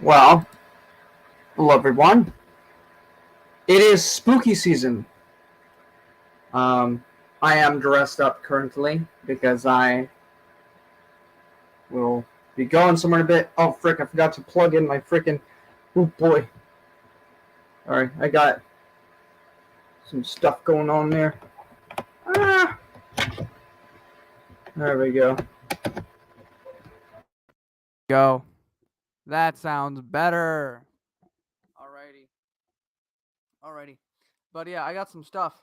Well, hello everyone. It is spooky season. Um, I am dressed up currently because I will be going somewhere in a bit. Oh frick! I forgot to plug in my freaking. Oh boy! All right, I got some stuff going on there. Ah, there we go. Go. That sounds better. Alrighty. But yeah, I got some stuff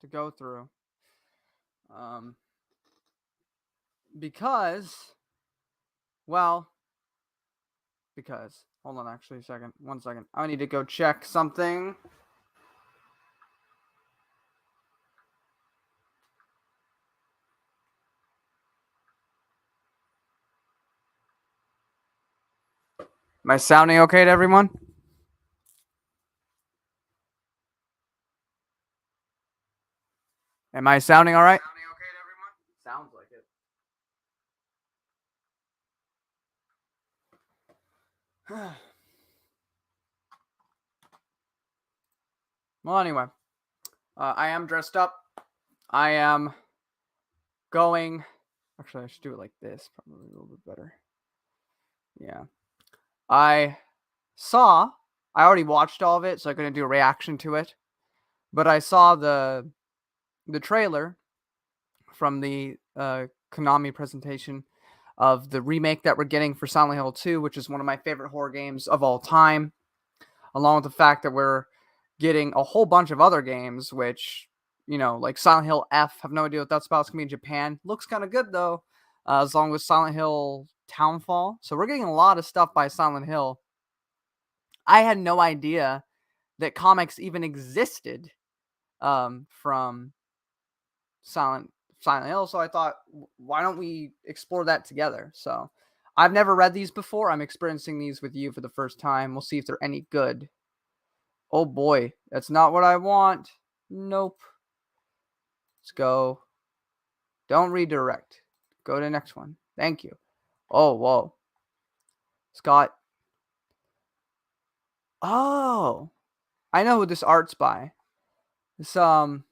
to go through. Um, because, well, hold on, actually, one second. I need to go check something. Am I sounding okay to everyone? Am I sounding all right? Sounds like it. Well, anyway, I am dressed up. I am going. Actually, I should do it like this. Probably a little bit better. Yeah. I already watched all of it, so I couldn't do a reaction to it. But I saw the trailer from the Konami presentation of the remake that we're getting for Silent Hill 2, which is one of my favorite horror games of all time, along with the fact that we're getting a whole bunch of other games, which, like Silent Hill F, have no idea what that's about. It's going to be in Japan. Looks kind of good, though, as long as Silent Hill Townfall. So we're getting a lot of stuff by Silent Hill. I had no idea that comics even existed from Silent Hill, so I thought, why don't we explore that together? So I've never read these before. I'm experiencing these with you for the first time. We'll see if they're any good. Oh boy, that's not what I want. Nope. Let's go. Don't redirect. Go to the next one. Thank you. Oh, whoa. Scott. Oh, I know who this art's by. This the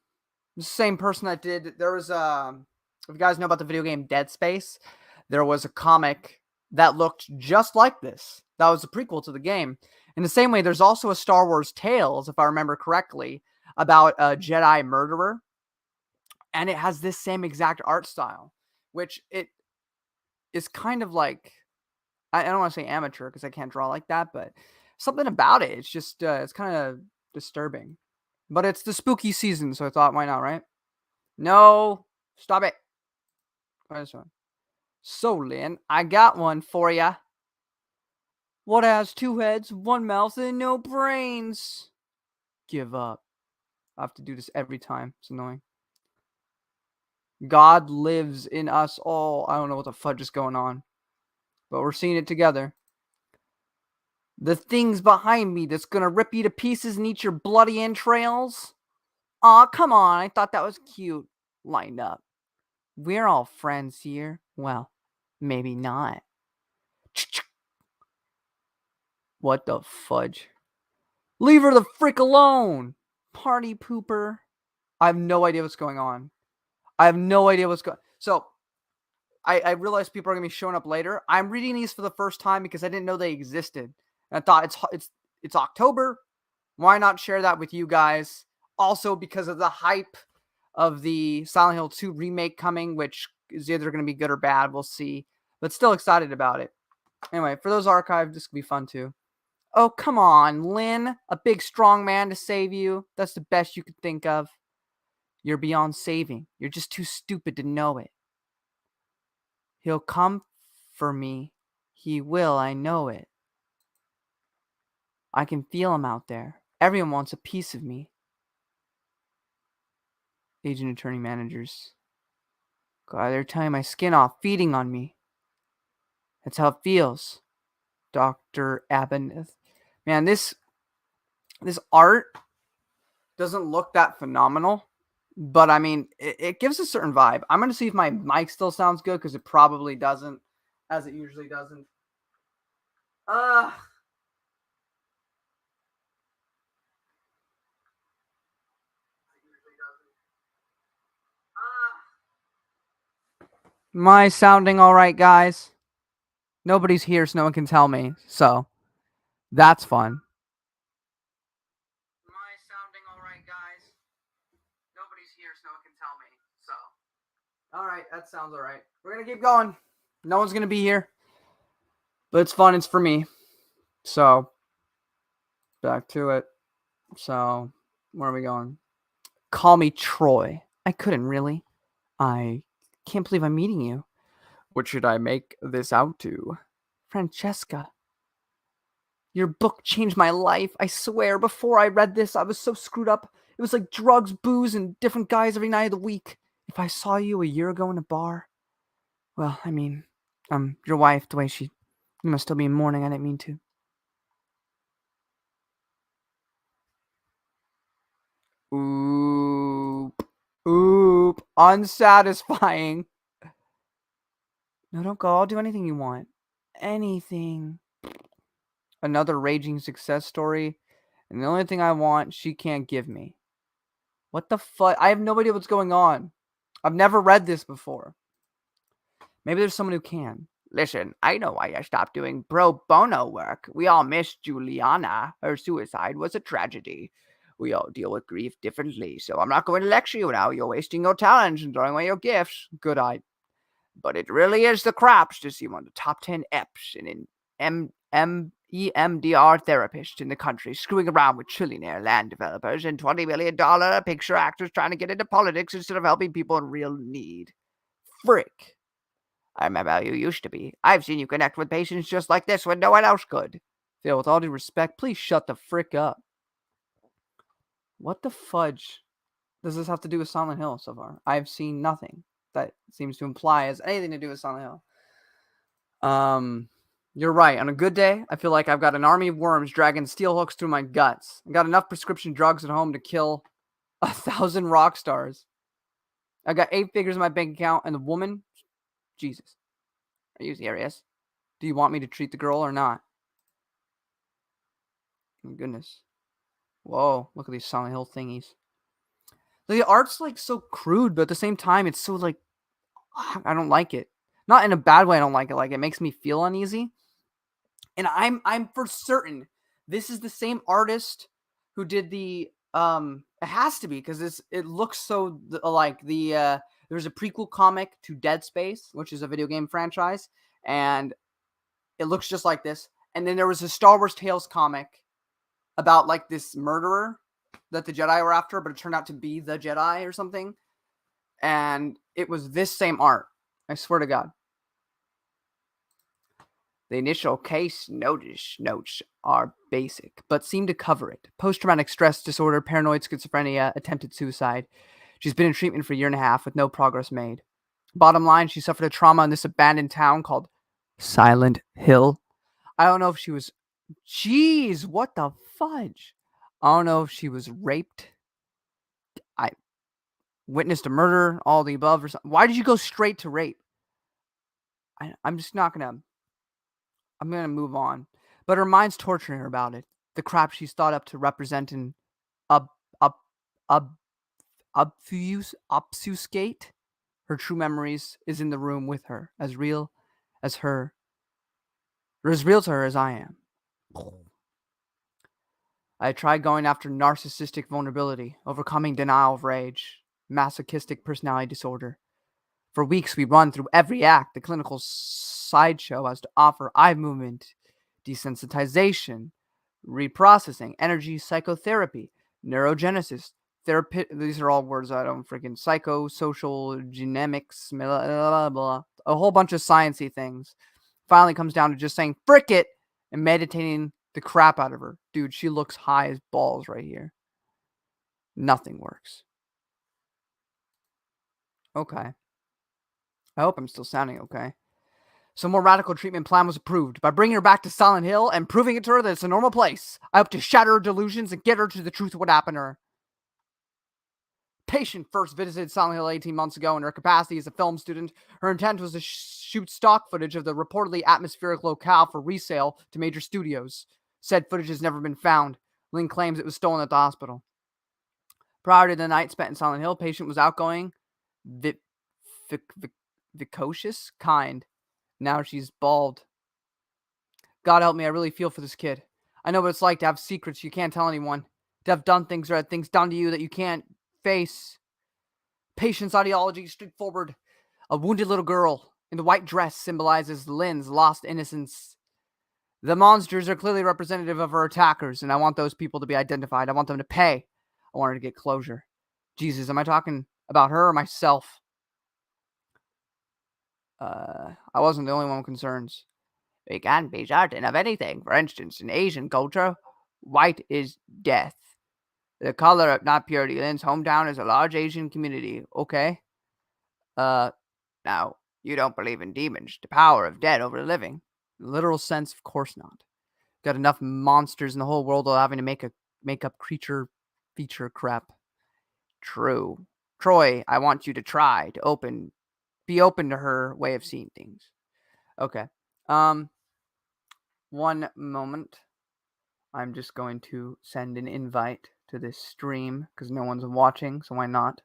same person that did. There was if you guys know about the video game Dead Space, there was a comic that looked just like this. That was a prequel to the game. In the same way, there's also a Star Wars Tales, if I remember correctly, about a Jedi murderer, and it has this same exact art style, which it is kind of like, I don't want to say amateur because I can't draw like that, but something about it. It's just it's kind of disturbing. But it's the spooky season, so I thought, why not, right? No, stop it. Try this one. So, Lynn, I got one for ya. What has two heads, one mouth, and no brains? Give up. I have to do this every time. It's annoying. God lives in us all. I don't know what the fudge is going on, but we're seeing it together. The thing's behind me that's gonna rip you to pieces and eat your bloody entrails? Aw, come on. I thought that was cute. Line up. We're all friends here. Well, maybe not. What the fudge? Leave her the frick alone! Party pooper. I have no idea what's going on. So, I realize people are going to be showing up later. I'm reading these for the first time because I didn't know they existed. And I thought it's October. Why not share that with you guys? Also, because of the hype of the Silent Hill 2 remake coming, which is either going to be good or bad. We'll see. But still excited about it. Anyway, for those archived, this could be fun too. Oh, come on, Lynn. A big, strong man to save you. That's the best you could think of. You're beyond saving. You're just too stupid to know it. He'll come for me. He will, I know it. I can feel him out there. Everyone wants a piece of me. Agent, attorney, managers. God, they're tearing my skin off, feeding on me. That's how it feels. Dr. Abineth. Man, this art doesn't look that phenomenal, but I mean, it gives a certain vibe. I'm going to see if my mic still sounds good because it probably doesn't, as it usually doesn't. Am I sounding all right, guys? Nobody's here, so no one can tell me. So, that's fun. Am I sounding all right, guys? Nobody's here, so no one can tell me. So, all right, that sounds all right. We're gonna keep going. No one's gonna be here, but it's fun. It's for me. So, back to it. So, where are we going? Call me Troy. I couldn't really. I can't believe I'm meeting you. What should I make this out to? Francesca. Your book changed my life. I swear, before I read this, I was so screwed up. It was like drugs, booze, and different guys every night of the week. If I saw you a year ago in a bar, well, I mean, your wife, the way you must still be in mourning. I didn't mean to. Oop. Oop. Unsatisfying. No, don't go. I'll do anything you want. Anything. Another raging success story. And the only thing I want, she can't give me. What the fuck? I have no idea what's going on. I've never read this before. Maybe there's someone who can. Listen, I know why I stopped doing pro bono work. We all miss Juliana. Her suicide was a tragedy. We all deal with grief differently, so I'm not going to lecture you now. You're wasting your talents and throwing away your gifts. Good eye. But it really is the craps to see one of the top 10 EPs and EMDR therapists in the country screwing around with trillionaire land developers and $20 million picture actors trying to get into politics instead of helping people in real need. Frick. I remember how you used to be. I've seen you connect with patients just like this when no one else could. Phil, with all due respect, please shut the frick up. What the fudge does this have to do with Silent Hill so far? I've seen nothing that seems to imply has anything to do with Silent Hill. You're right. On a good day, I feel like I've got an army of worms dragging steel hooks through my guts. I got enough prescription drugs at home to kill 1,000 rock stars. I got 8 figures in my bank account, and the woman, Jesus. Are you serious? Do you want me to treat the girl or not? My goodness. Whoa, look at these Silent Hill thingies. The art's like so crude, but at the same time, it's so like, I don't like it. Not in a bad way, I don't like it. Like, it makes me feel uneasy. And I'm for certain this is the same artist who did the it has to be because it looks so like there's a prequel comic to Dead Space, which is a video game franchise, and it looks just like this. And then there was a Star Wars Tales comic about like this murderer that the Jedi were after, but it turned out to be the Jedi or something. And it was this same art. I swear to God. The initial case notes are basic, but seem to cover it. Post-traumatic stress disorder, paranoid schizophrenia, attempted suicide. She's been in treatment for a year and a half with no progress made. Bottom line, she suffered a trauma in this abandoned town called Silent Hill. I don't know if she was... Jeez, what the fudge? I don't know if she was raped. I witnessed a murder, all the above, or something. Why did you go straight to rape? I'm just not going to... I'm going to move on. But her mind's torturing her about it. The crap she's thought up to represent and obfuscate her true memories is in the room with her, as real as her, or as real to her as I am. I tried going after narcissistic vulnerability, overcoming denial of rage, masochistic personality disorder. For weeks, we run through every act the clinical sideshow has to offer: eye movement, desensitization, reprocessing, energy psychotherapy, neurogenesis, therapy. These are all words I don't freaking... psychosocial genetics, blah, blah, blah. A whole bunch of sciencey things. Finally comes down to just saying frick it and meditating the crap out of her. Dude, she looks high as balls right here. Nothing works. Okay. I hope I'm still sounding okay. So a more radical treatment plan was approved. By bringing her back to Silent Hill and proving it to her that it's a normal place, I hope to shatter her delusions and get her to the truth of what happened to her. Patient first visited Silent Hill 18 months ago in her capacity as a film student. Her intent was to shoot stock footage of the reportedly atmospheric locale for resale to major studios. Said footage has never been found. Lynn claims it was stolen at the hospital. Prior to the night spent in Silent Hill, Patient was outgoing, vicocious, kind. Now she's bald. God help me, I really feel for this kid. I know what it's like to have secrets you can't tell anyone. To have done things or had things done to you that you can't face. Patient's ideology is straightforward. A wounded little girl in the white dress symbolizes Lynn's lost innocence. The monsters are clearly representative of her attackers, and I want those people to be identified. I want them to pay. I want her to get closure. Jesus, am I talking about her or myself? I wasn't the only one with concerns. We can be certain of anything. For instance, in Asian culture, white is death. The color of not purity. Lynn's hometown is a large Asian community. Okay. Now, you don't believe in demons, the power of dead over the living. In the literal sense, of course not. Got enough monsters in the whole world without having to make up creature feature crap. True. Troy, I want you to try to be open to her way of seeing things. Okay. One moment. I'm just going to send an invite to this stream because no one's watching, so why not?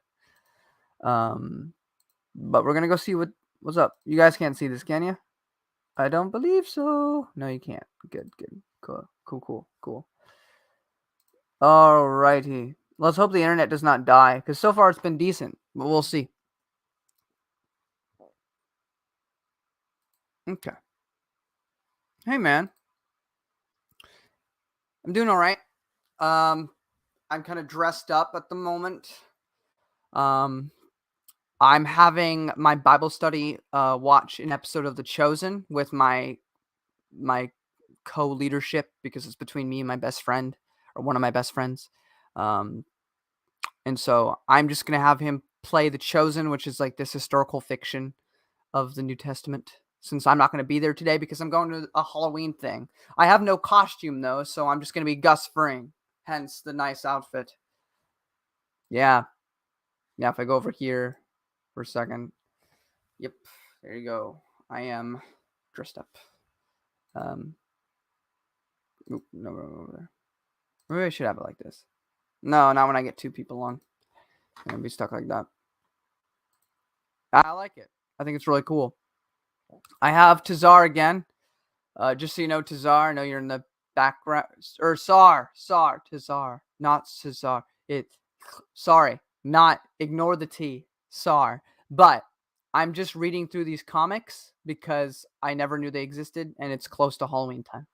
But we're gonna go see what's up. You guys can't see this, can you? I don't believe so. No, you can't. Good. Cool. Alrighty. Let's hope the internet does not die, because so far it's been decent, but we'll see. Okay. Hey, man. I'm doing all right. I'm kind of dressed up at the moment. I'm having my Bible study watch an episode of The Chosen with my co-leadership, because it's between me and my best friend, or one of my best friends. And so I'm just going to have him play The Chosen, which is like this historical fiction of the New Testament, since I'm not going to be there today because I'm going to a Halloween thing. I have no costume, though, so I'm just going to be Gus Fring, hence the nice outfit. Yeah, if I go over here for a second. Yep, there you go. I am dressed up. No, over there. Maybe I should have it like this. No, not when I get two people on. I'm going to be stuck like that. I like it. I think it's really cool. I have Tazar again. Just so you know, Tazar, I know you're in the background. Or Tazar, not Cesar. Ignore the T. Sar. But I'm just reading through these comics because I never knew they existed, and it's close to Halloween time.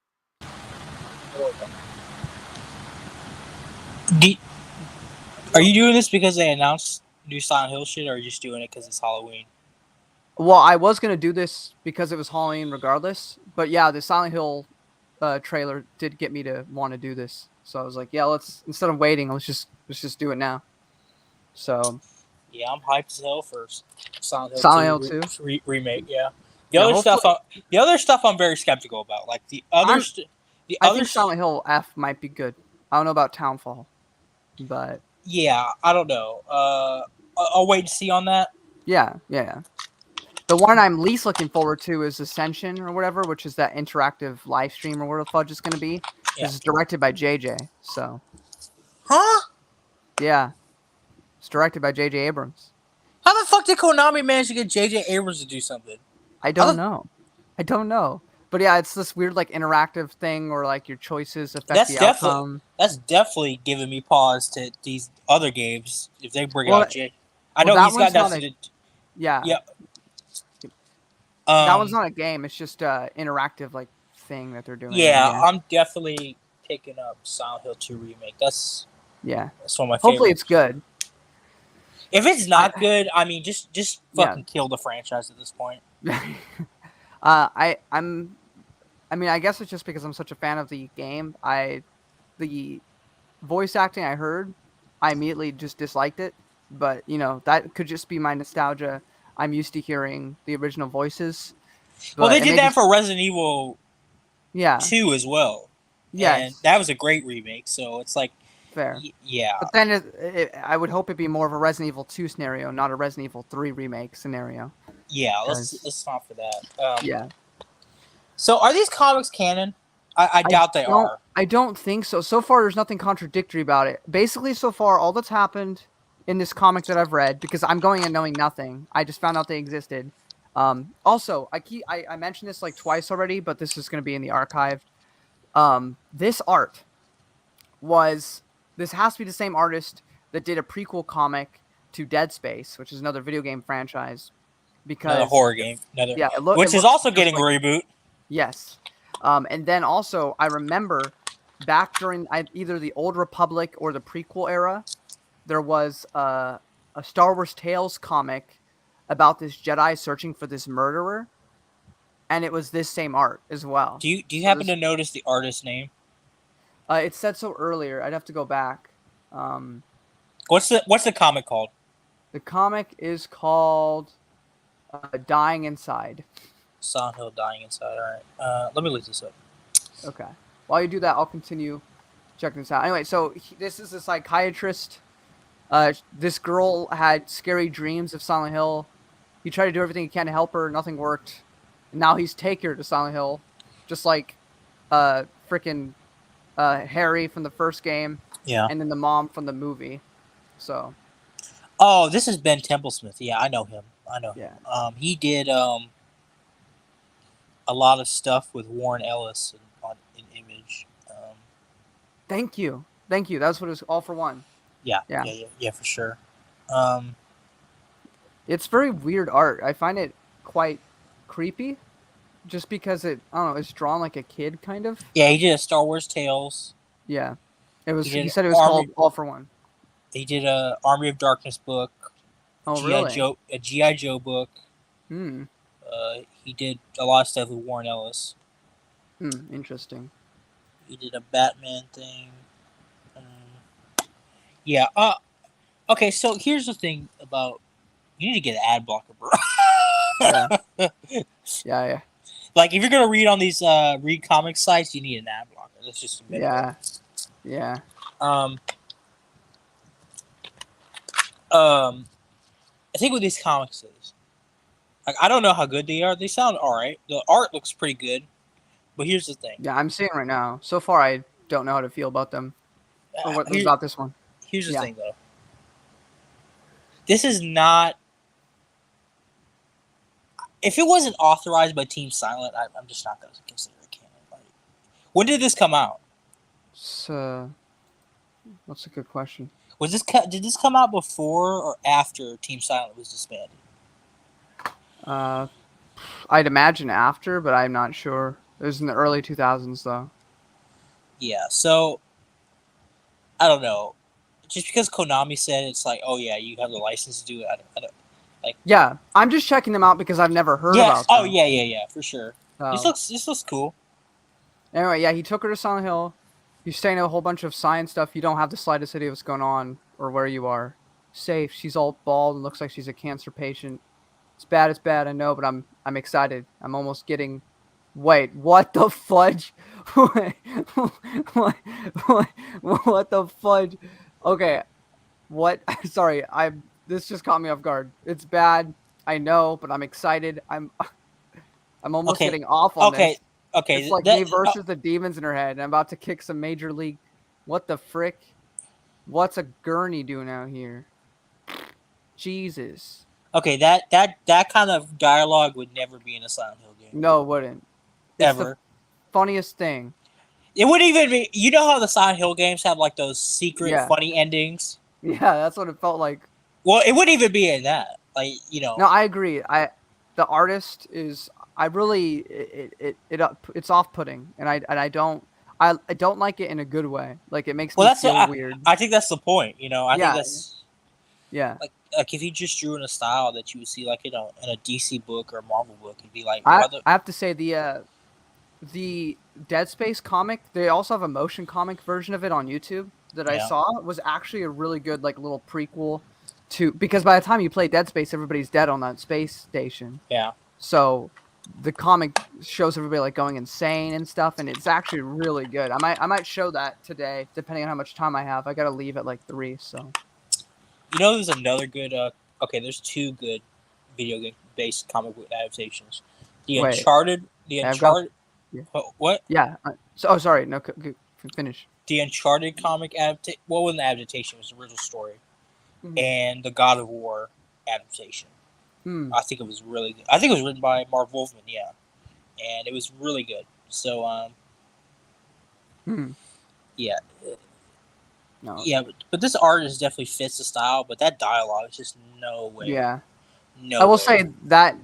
Are you doing this because they announced new Silent Hill shit, or are you just doing it because it's Halloween? Well, I was going to do this because it was Halloween regardless. But yeah, the Silent Hill trailer did get me to want to do this. So I was like, yeah, instead of waiting, let's just do it now. So yeah, I'm hyped as hell for Silent Hill 2 remake. Yeah, the other stuff I'm very skeptical about. Like I think Silent Hill F might be good. I don't know about Townfall, but yeah, I don't know. I'll wait to see on that. Yeah. The one I'm least looking forward to is Ascension or whatever, which is that interactive live stream or whatever the fudge it's going to be. Yeah. This is directed by JJ, so. Huh? Yeah. It's directed by JJ Abrams. How the fuck did Konami manage to get JJ Abrams to do something? I don't know. But yeah, it's this weird like interactive thing, or like your choices affect the outcome. That's definitely giving me pause to these other games if they bring out Jay. I know he's got nothing to. Yeah. Yeah. That one's not a game. It's just an interactive like thing that they're doing. Yeah, I'm definitely picking up Silent Hill 2 remake. That's one of my favorites. Hopefully it's good. If it's not good, I mean, just fucking kill the franchise at this point. I guess it's just because I'm such a fan of the game. The voice acting I heard, I immediately just disliked it. But, that could just be my nostalgia. I'm used to hearing the original voices. Well, they did that for Resident Evil 2 as well. Yeah. And that was a great remake, so it's like... Fair. Yeah. But then I would hope it'd be more of a Resident Evil 2 scenario, not a Resident Evil 3 remake scenario. Yeah, let's not for that. Yeah. So are these comics canon? I doubt they are. I don't think so. So far, there's nothing contradictory about it. Basically, so far, all that's happened in this comic that I've read, because I'm going in knowing nothing. I just found out they existed. Also, I mentioned this like twice already, but this is going to be in the archive. This art this has to be the same artist that did a prequel comic to Dead Space, which is another video game franchise. Because another horror game, which is also getting a reboot. Yes. And then also, I remember back during either the Old Republic or the prequel era, there was a Star Wars Tales comic about this Jedi searching for this murderer, and it was this same art as well. Do you happen to notice the artist's name? It said so earlier. I'd have to go back. What's the comic called? The comic is called Dying Inside. Silent Hill Dying Inside. All right. Let me look this up. Okay. While you do that, I'll continue checking this out. Anyway, so this is a psychiatrist. This girl had scary dreams of Silent Hill. He tried to do everything he can to help her. Nothing worked. And now he's taken her to Silent Hill. Just like freaking Harry from the first game. Yeah. And then the mom from the movie. So. Oh, this is Ben Templesmith. Yeah, I know him. Yeah. He did a lot of stuff with Warren Ellis in Image. Thank you. That's what it was, All for One. Yeah, for sure. It's very weird art. I find it quite creepy, just because it's drawn like a kid kind of. Yeah, he did a Star Wars Tales. Yeah, he said it was called All for One. He did a Army of Darkness book. Really? A G.I. Joe book. Hmm. He did a lot of stuff with Warren Ellis. Interesting. He did a Batman thing. Yeah. Okay, so here's the thing about... You need to get an ad blocker, bro. Yeah. Like, if you're going to read on these read comic sites, you need an ad blocker. That's just a minute. Yeah. I think what these comics is, like, I don't know how good they are. They sound all right. The art looks pretty good. But here's the thing. Yeah, I'm seeing right now. So far, I don't know how to feel about them. Or what about this one. Here's the thing, though. This is not... If it wasn't authorized by Team Silent, I'm just not going to consider it canon. Like, when did this come out? That's a good question. Did this come out before or after Team Silent was disbanded? I'd imagine after, but I'm not sure. It was in the early 2000s, though. Yeah, so... I don't know. Just because Konami said it's like, oh yeah, you have the license to do it, I don't like. Yeah, I'm just checking them out because I've never heard about them. Oh yeah, for sure. This looks cool. Anyway, yeah, he took her to Silent Hill. He's saying a whole bunch of science stuff. You don't have the slightest idea what's going on or where you are. Safe. She's all bald and looks like she's a cancer patient. It's bad, I know, but I'm excited. I'm almost getting... Wait, what the fudge? What the fudge? Okay, what? Sorry, this just caught me off guard. It's bad, I know, but I'm excited. I'm almost getting off on this. Okay. It's like me versus the demons in her head, and I'm about to kick some major league. What the frick? What's a gurney doing out here? Jesus. Okay, that kind of dialogue would never be in a Silent Hill game. No, it wouldn't. It's ever. The funniest thing. It wouldn't even be... You know how the Silent Hill games have, like, those secret funny endings? Yeah, that's what it felt like. Well, it wouldn't even be in that. Like, you know... No, I agree. The artist is... I really... It's off-putting. And I don't like it in a good way. Like, it makes me feel weird. I think that's the point, you know? I think that's... Yeah. Like if you just drew in a style that you would see, like, you know, in a DC book or a Marvel book, it'd be like... I have to say, the Dead Space comic, they also have a motion comic version of it on YouTube that I saw, was actually a really good, like, little prequel to... Because by the time you play Dead Space, everybody's dead on that space station. Yeah. So the comic shows everybody like going insane and stuff, and it's actually really good. I might show that today, depending on how much time I have. I gotta leave at like 3, so. You know, there's another good. Okay, there's 2 good video game based comic book adaptations. The Wait, Uncharted. I've got. Yeah. What? Yeah. Oh, sorry. No, finish. The Uncharted comic adaptation. What was the adaptation? It was the original story, Mhm. and the God of War adaptation. Hmm. I think it was really good. I think it was written by Mark Wolfman. Yeah, and it was really good. So yeah. No. Yeah, but this artist definitely fits the style. But that dialogue is just no way. Yeah. No. I will way. say that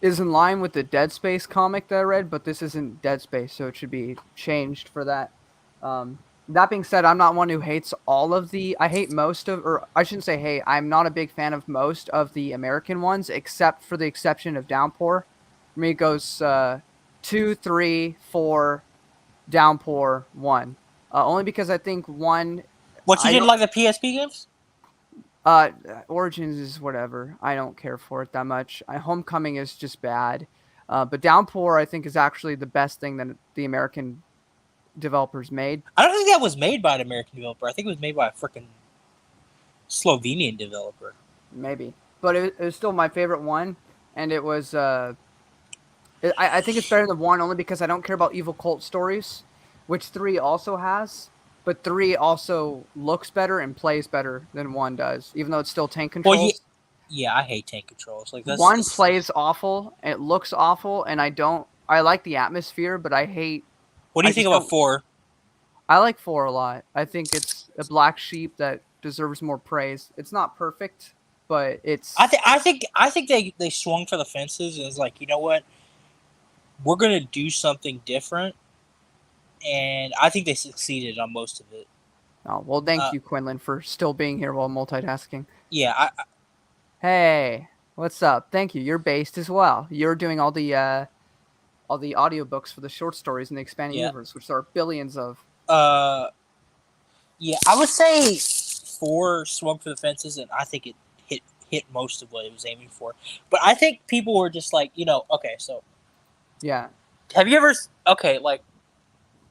is in line with the Dead Space comic that I read, but this isn't Dead Space, so it should be changed for that. That being said, I'm not one who hates all of the. I hate most of, or I shouldn't say hate. I'm not a big fan of most of the American ones, except for the exception of Downpour. For me, it goes 2, 3, 4, Downpour, 1. Only because I think 1. What, you I didn't don't- like the PSP games? Origins is whatever. I don't care for it that much. Homecoming is just bad. But Downpour, I think, is actually the best thing that the American developers made. I don't think that was made by an American developer. I think it was made by a freaking Slovenian developer. Maybe. But it was still my favorite one. And it was... I think it's better than 1 only because I don't care about evil cult stories, which 3 also has. But 3 also looks better and plays better than 1 does, even though it's still tank controls. Well, yeah, I hate tank controls. Like 1 plays awful, it looks awful, and I like the atmosphere, but I hate... What do you think about 4? I like 4 a lot. I think it's a black sheep that deserves more praise. It's not perfect, but it's... I think they swung for the fences and it's like, you know what? We're going to do something different. And I think they succeeded on most of it. Oh, well, thank you, Quinlan, for still being here while multitasking. Yeah. Hey, what's up? Thank you. You're based as well. You're doing all the audiobooks for the short stories in the expanding universe, which there are billions of. Yeah, I would say 4 swung for the fences, and I think it hit most of what it was aiming for. But I think people were just like, okay, so... Yeah. Have you ever... Okay, like...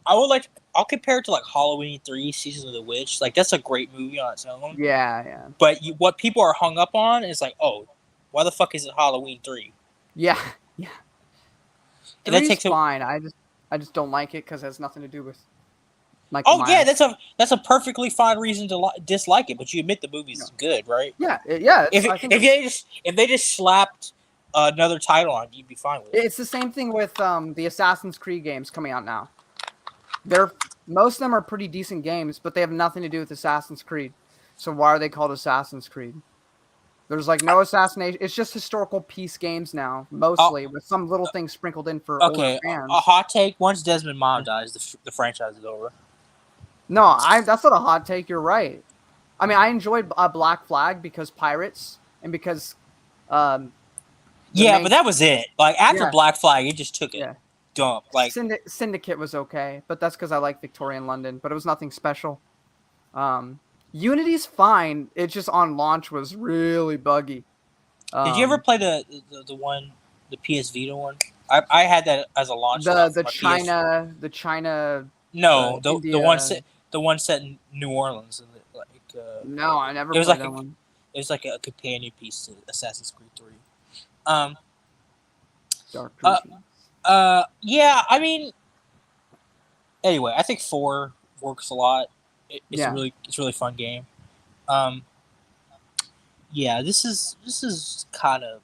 I'll compare it to like Halloween 3, Season of the Witch. Like, that's a great movie on its own. Yeah. But what people are hung up on is like, oh, why the fuck is it Halloween 3? Yeah. And that takes fine. I just don't like it because it has nothing to do with. Yeah, that's a perfectly fine reason to dislike it, but you admit the movie's good, right? Yeah. If they just slapped another title on, you'd be fine with it. It's the same thing with the Assassin's Creed games coming out now. Most of them are pretty decent games, but they have nothing to do with Assassin's Creed. So why are they called Assassin's Creed? There's like no assassination. It's just historical peace games now, mostly, with some little things sprinkled in for older fans. A hot take: once Desmond Mom dies, the franchise is over. No, that's not a hot take. You're right. I mean, I enjoyed Black Flag because pirates and because. But that was it. Like after Black Flag, it just took it. Dump. Like Syndicate was okay, but that's because I like Victorian London, but it was nothing special. Unity's fine. It just on launch was really buggy. Did you ever play the one, the PS Vita one? I had that as a launch. The China. No, the one set in New Orleans. No, I never played that one. It was like a companion piece to Assassin's Creed 3. Dark yeah, I mean, anyway, I think 4 works a lot. It's a really fun game. Yeah, this is kind of,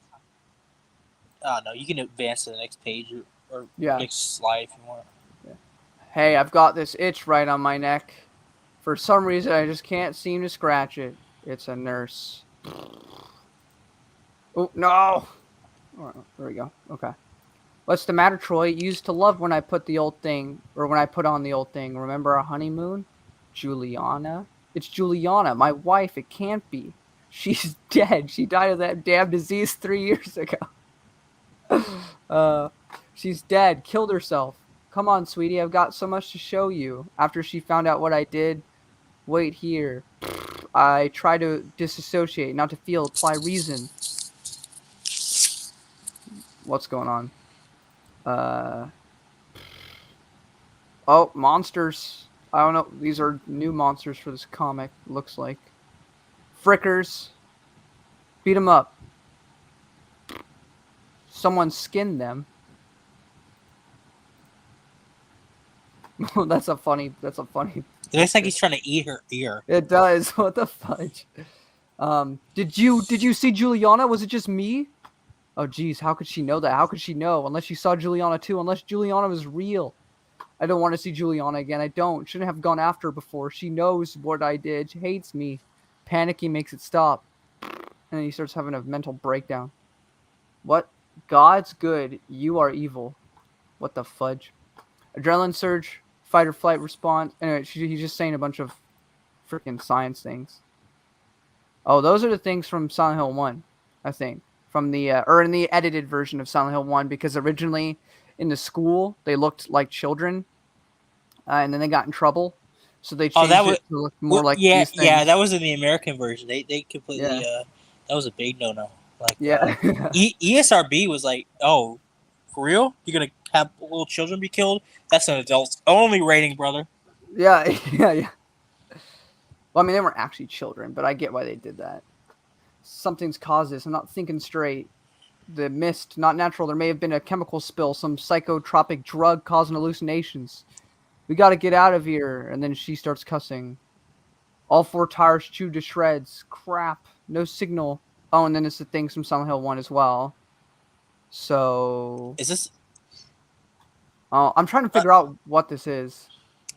I don't know. You can advance to the next page or next slide if you want. Yeah. Hey, I've got this itch right on my neck. For some reason, I just can't seem to scratch it. It's a nurse. Oh no! Oh, there we go. Okay. What's the matter, Troy? You used to love when I put on the old thing. Remember our honeymoon? Juliana? It's Juliana, my wife. It can't be. She's dead. She died of that damn disease 3 years ago. She's dead. Killed herself. Come on, sweetie. I've got so much to show you. After she found out what I did, wait here. I try to disassociate, not to feel, apply reason. What's going on? Uh, oh, monsters. I don't know. These are new monsters for this comic, looks like. Frickers. Beat them up. Someone skinned them. That's a funny. It looks like he's trying to eat her ear. It does. What the fudge? Did you see Juliana? Was it just me? Oh, geez. How could she know that? How could she know? Unless she saw Juliana too. Unless Juliana was real. I don't want to see Juliana again. I don't. Shouldn't have gone after her before. She knows what I did. She hates me. Panicking makes it stop. And then he starts having a mental breakdown. What? God's good. You are evil. What the fudge? Adrenaline surge. Fight or flight response. Anyway, he's just saying a bunch of freaking science things. Oh, those are the things from Silent Hill 1, I think. From the, or in the edited version of Silent Hill 1, because originally in the school, they looked like children, and then they got in trouble, so they changed it to look more like these things. Yeah, that was in the American version. They completely, that was a big no-no. Like, ESRB was like, oh, for real? You're going to have little children be killed? That's an adults-only rating, brother. Yeah. Well, I mean, they weren't actually children, but I get why they did that. Something's caused this. I'm not thinking straight. The mist, not natural. There may have been a chemical spill, some psychotropic drug causing hallucinations. We got to get out of here. And then she starts cussing. All 4 tires chewed to shreds. Crap. No signal. Oh, and then it's the things from Silent Hill 1 as well. So... Is this... Oh, I'm trying to figure out what this is.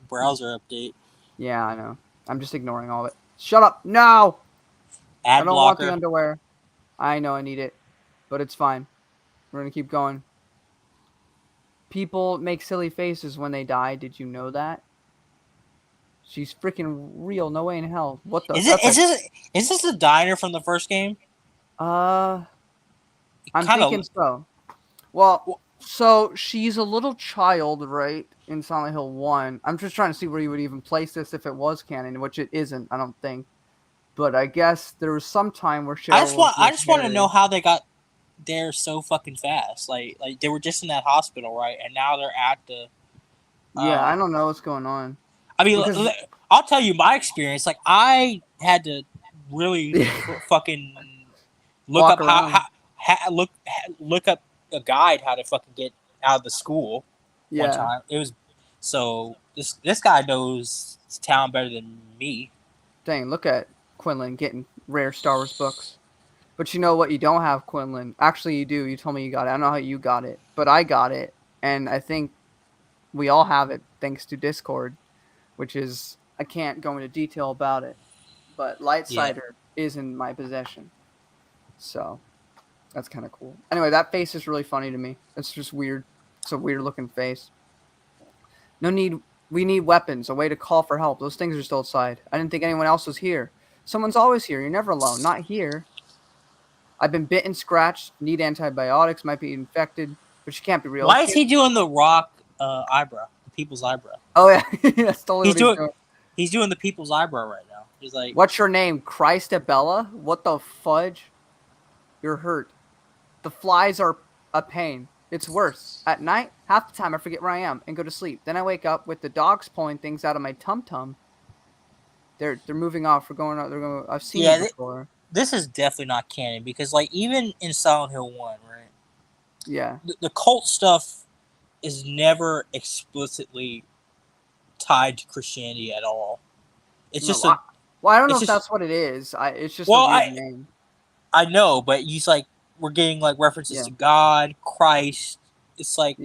Browser update. Yeah, I know. I'm just ignoring all of it. Shut up. No! Ad I don't blocker. want the underwear. I know I need it. But it's fine. We're going to keep going. People make silly faces when they die. Did you know that? She's freaking real. No way in hell. What the? Is this the diner from the first game? I'm thinking so. Well, so she's a little child, right? In Silent Hill 1. I'm just trying to see where you would even place this if it was canon, which it isn't, I don't think. But I guess there was some time where Cheryl I just want to know how they got there so fucking fast. Like they were just in that hospital, right? And now they're at the... yeah, I don't know what's going on. I mean, I'll tell you my experience. Like, I had to really fucking look up a guide how to fucking get out of the school one time. It was... So, this guy knows his town better than me. Dang, look at Quinlan getting rare Star Wars books. But you know what you don't have, Quinlan? Actually, you do. You told me you got it. I don't know how you got it, but I got it. And I think we all have it thanks to Discord, which is... I can't go into detail about it. But Light Cider is in my possession. So, that's kind of cool. Anyway, that face is really funny to me. It's just weird. It's a weird-looking face. No need... We need weapons, a way to call for help. Those things are still outside. I didn't think anyone else was here. Someone's always here. You're never alone. Not here. I've been bitten, scratched, need antibiotics, might be infected, but she can't be real. Why is he doing the rock eyebrow? The people's eyebrow. Oh, yeah. That's totally what he's doing. He's doing the people's eyebrow right now. He's like... What's your name? Christabella? What the fudge? You're hurt. The flies are a pain. It's worse. At night, half the time I forget where I am and go to sleep. Then I wake up with the dogs pulling things out of my tum-tum. They're moving off. We're going out. They're going. I've seen it before. This is definitely not canon because, like, even in Silent Hill 1, right? Yeah. The cult stuff is never explicitly tied to Christianity at all. It's just well, I don't know if that's what it is. It's just a weird name. I know, but he's like, we're getting like references to God, Christ. It's like,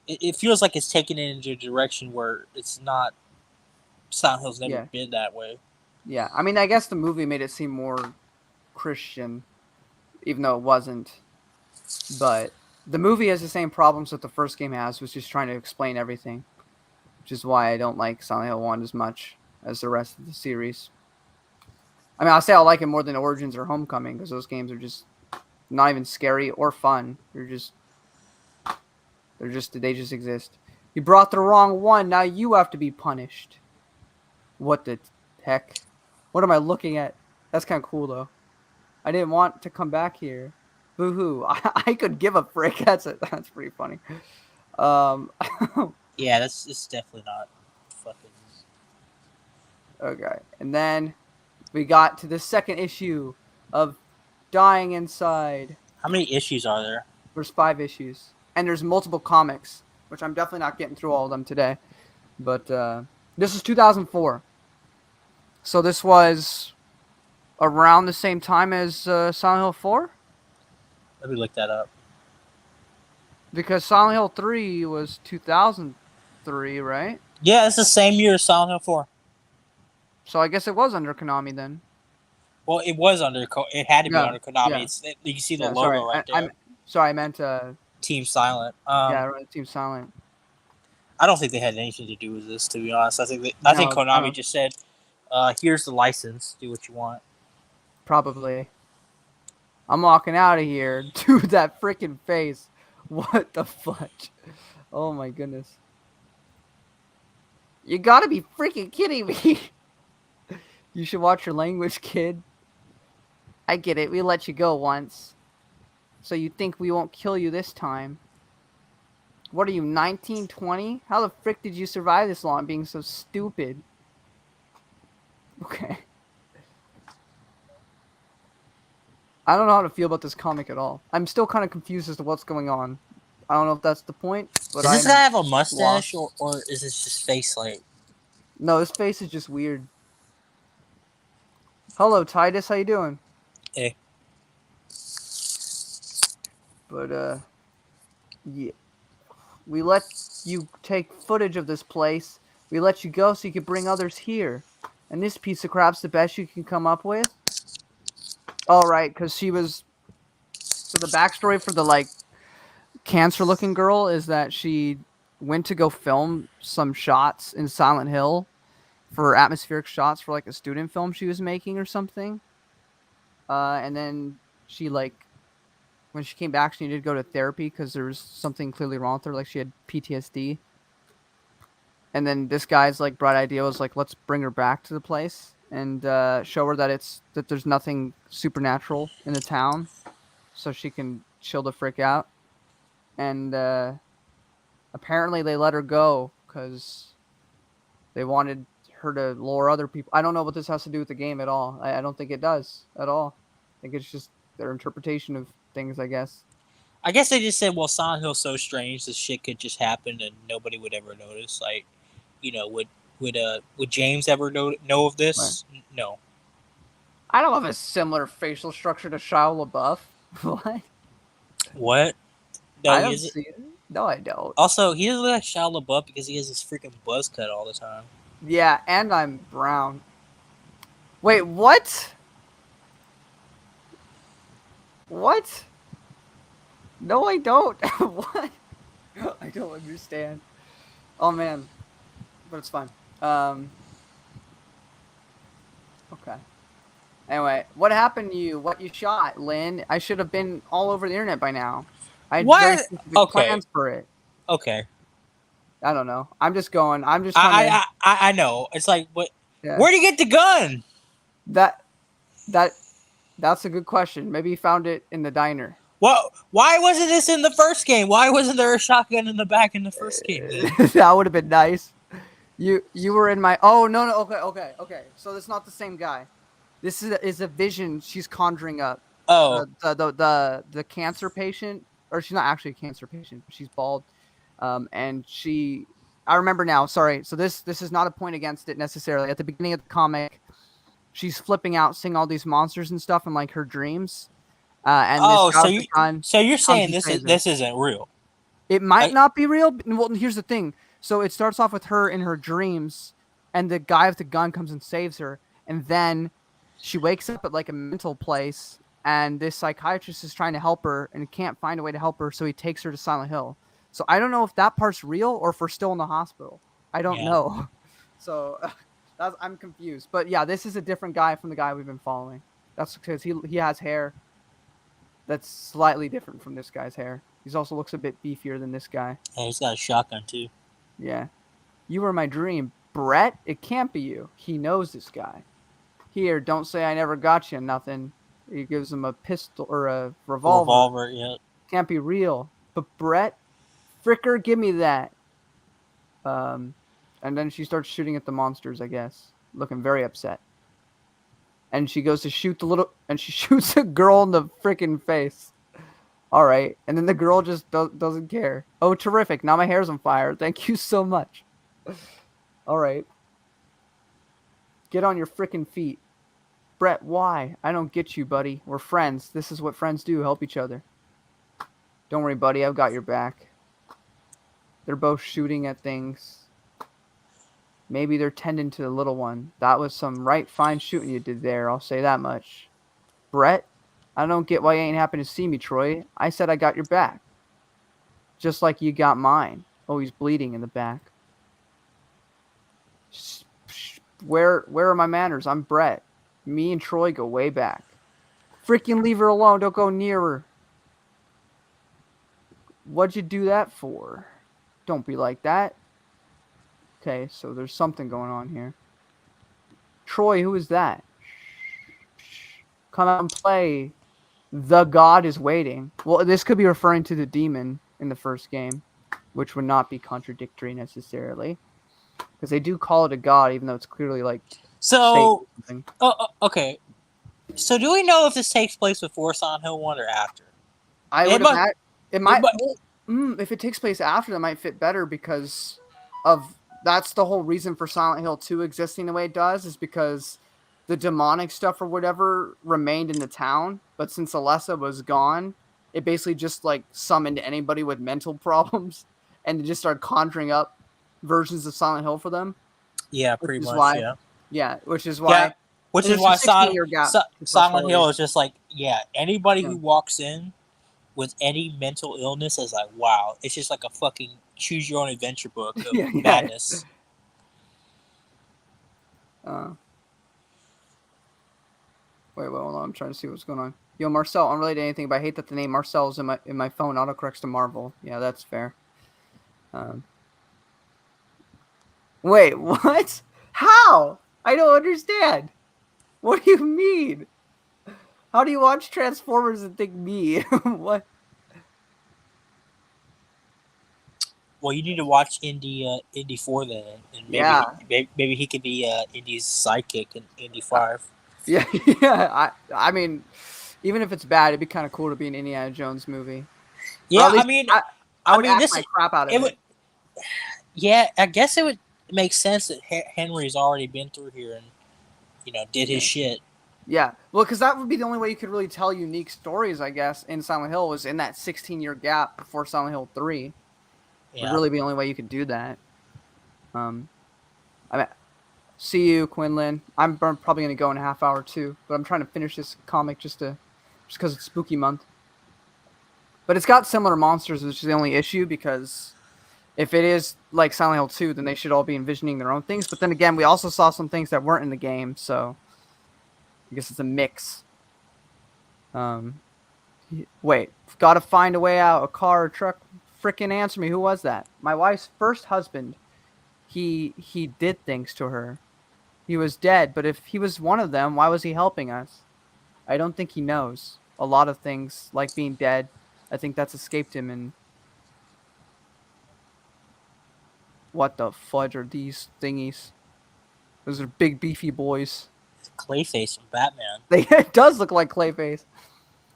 it feels like it's taken it into a direction where it's not. Silent Hill's never been that way. Yeah, I mean, I guess the movie made it seem more Christian, even though it wasn't. But the movie has the same problems that the first game has, which is trying to explain everything, which is why I don't like Silent Hill 1 as much as the rest of the series. I mean, I'll say I like it more than Origins or Homecoming, because those games are just not even scary or fun. They just exist. You brought the wrong one, now you have to be punished. What the heck? What am I looking at? That's kind of cool, though. I didn't want to come back here. Boo-hoo. I could give a frick. That's pretty funny. Yeah, it's definitely not fucking. Okay, and then we got to the second issue of Dying Inside. How many issues are there? There's 5 issues, and there's multiple comics, which I'm definitely not getting through all of them today. But this is 2004, so this was around the same time as Silent Hill 4. Let me look that up. Because Silent Hill 3 was 2003, right? Yeah, it's the same year as Silent Hill 4. So I guess it was under Konami then. Well, it was under. It had to be under Konami. Yeah. You can see the logo right there. I meant Team Silent. right, Team Silent. I don't think they had anything to do with this, to be honest. I think Konami just said, "Here's the license. Do what you want." Probably. I'm walking out of here. Dude, that freaking face. What the fudge? Oh my goodness. You gotta be freaking kidding me. You should watch your language, kid. I get it. We let you go once. So you think we won't kill you this time. What are you, 19, 20? How the frick did you survive this long being so stupid? Okay. I don't know how to feel about this comic at all. I'm still kind of confused as to what's going on. I don't know if that's the point. But Does this guy have a mustache, or is this just face like? No, his face is just weird. Hello, Titus. How you doing? Hey. But yeah, we let you take footage of this place. We let you go so you could bring others here. And this piece of crap's the best you can come up with. All right, because she was. So the backstory for the like cancer-looking girl is that she went to go film some shots in Silent Hill for atmospheric shots for like a student film she was making or something. And then she like when she came back, she needed to go to therapy because there was something clearly wrong with her, like she had PTSD. And then this guy's like bright idea was like, let's bring her back to the place and show her that there's nothing supernatural in the town, so she can chill the frick out. And apparently they let her go because they wanted her to lure other people. I don't know what this has to do with the game at all. I don't think it does at all. I think it's just their interpretation of things, I guess. I guess they just said, well, Silent Hill's so strange, this shit could just happen and nobody would ever notice. Like, would James ever know of this? Right. No. I don't have a similar facial structure to Shia LaBeouf. What? What? No, I don't see it. No, I don't. Also, he doesn't look like Shia LaBeouf because he has this freaking buzz cut all the time. Yeah, and I'm brown. Wait, what? What? No, I don't. What? I don't understand. Oh, man. But it's fine. Okay. Anyway, what happened to you? What you shot, Lynn? I should have been all over the internet by now. I had very specific plans for it. Okay. I don't know. I'm just trying to... I know. It's like, what? Yeah. Where'd you get the gun? That's a good question. Maybe you found it in the diner. Well, why wasn't this in the first game? Why wasn't there a shotgun in the back in the first game? That would have been nice. You were in my... Oh, no. Okay. So it's not the same guy. This is a vision she's conjuring up. Oh. The cancer patient, or she's not actually a cancer patient, but she's bald. And I remember now, sorry. So this is not a point against it necessarily. At the beginning of the comic, she's flipping out, seeing all these monsters and stuff in like her dreams. So you're saying this isn't real? It might not be real. Well, here's the thing. So it starts off with her in her dreams, and the guy with the gun comes and saves her, and then she wakes up at like a mental place, and this psychiatrist is trying to help her and can't find a way to help her, so he takes her to Silent Hill. So I don't know if that part's real or if we're still in the hospital. I don't know. So I'm confused. But yeah, this is a different guy from the guy we've been following. That's because he has hair that's slightly different from this guy's hair. He also looks a bit beefier than this guy. Oh, he's got a shotgun too. Yeah. You were my dream. Brett? It can't be you. He knows this guy. Here, don't say I never got you nothing. He gives him a pistol or a revolver. revolver. Yeah. Can't be real. But Brett, fricker, give me that. And then she starts shooting at the monsters, I guess, looking very upset. And she goes to shoot and she shoots a girl in the freaking face. All right. And then the girl just doesn't care. Oh, terrific. Now my hair's on fire. Thank you so much. All right. Get on your freaking feet. Brett, why? I don't get you, buddy. We're friends. This is what friends do, help each other. Don't worry, buddy. I've got your back. They're both shooting at things. Maybe they're tending to the little one. That was some right fine shooting you did there. I'll say that much. Brett, I don't get why you ain't happy to see me, Troy. I said I got your back. Just like you got mine. Oh, he's bleeding in the back. Where are my manners? I'm Brett. Me and Troy go way back. Freaking leave her alone. Don't go near her. What'd you do that for? Don't be like that. Okay, so there's something going on here. Troy, who is that? Come out and play. The god is waiting. Well, this could be referring to the demon in the first game, which would not be contradictory necessarily, because they do call it a god, even though it's clearly like. So, okay. So, do we know if this takes place before Silent Hill 1 or after? I would imagine it might. If it takes place after, that might fit better because of that's the whole reason for Silent Hill 2 existing the way it does, is because the demonic stuff or whatever remained in the town, but since Alessa was gone, it basically just like summoned anybody with mental problems and it just started conjuring up versions of Silent Hill for them. Yeah, pretty much. Yeah, which is why. Yeah, which is why Silent Hill is just like, anybody who walks in with any mental illness is like, wow, it's just like a fucking choose your own adventure book of madness. Wait, hold on. I'm trying to see what's going on. Yo, Marcel, unrelated to anything, but I hate that the name Marcel is in my phone. Autocorrects to Marvel. Yeah, that's fair. Wait, what? How? I don't understand. What do you mean? How do you watch Transformers and think me? What? Well, you need to watch Indy 4 then, and maybe he could be Indy's sidekick in Indy 5. Yeah. I mean, even if it's bad, it'd be kind of cool to be an Indiana Jones movie. Yeah, I mean, I would act my crap out of it. Yeah, I guess it would make sense that Henry's already been through here and did his shit. Yeah, well, because that would be the only way you could really tell unique stories, I guess, in Silent Hill, was in that 16-year gap before Silent Hill 3. Yeah. Would really be the only way you could do that. I mean, see you, Quinlan. I'm probably going to go in a half hour too, but I'm trying to finish this comic just because it's spooky month. But it's got similar monsters, which is the only issue, because if it is like Silent Hill 2, then they should all be envisioning their own things. But then again, we also saw some things that weren't in the game, so I guess it's a mix. Wait, gotta find a way out. A car, a truck. Frickin' answer me. Who was that? My wife's first husband. He did things to her. He was dead, but if he was one of them, why was he helping us? I don't think he knows. A lot of things, like being dead, I think that's escaped him. And what the fudge are these thingies? Those are big beefy boys. Clayface from Batman. It does look like Clayface.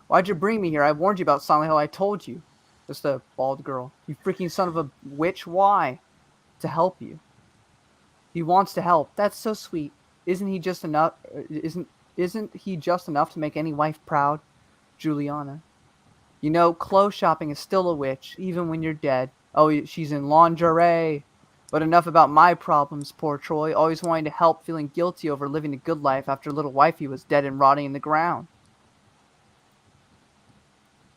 Why'd you bring me here? I warned you about Silent Hill. I told you. Just a bald girl. You freaking son of a witch. Why? To help you. He wants to help. That's so sweet. Isn't he just enough? Isn't he just enough to make any wife proud? Juliana. You know, clothes shopping is still a witch, even when you're dead. Oh, she's in lingerie. But enough about my problems, poor Troy. Always wanting to help, feeling guilty over living a good life after little wifey was dead and rotting in the ground.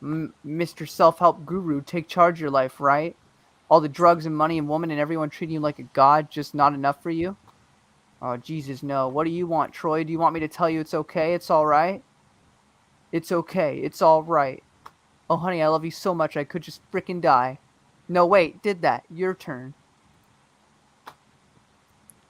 Mr. Self-Help Guru, take charge of your life, right? All the drugs and money and woman and everyone treating you like a god, just not enough for you? Oh, Jesus, no. What do you want, Troy? Do you want me to tell you it's okay? It's all right? It's okay. It's all right. Oh, honey, I love you so much I could just frickin' die. No, wait, did that. Your turn.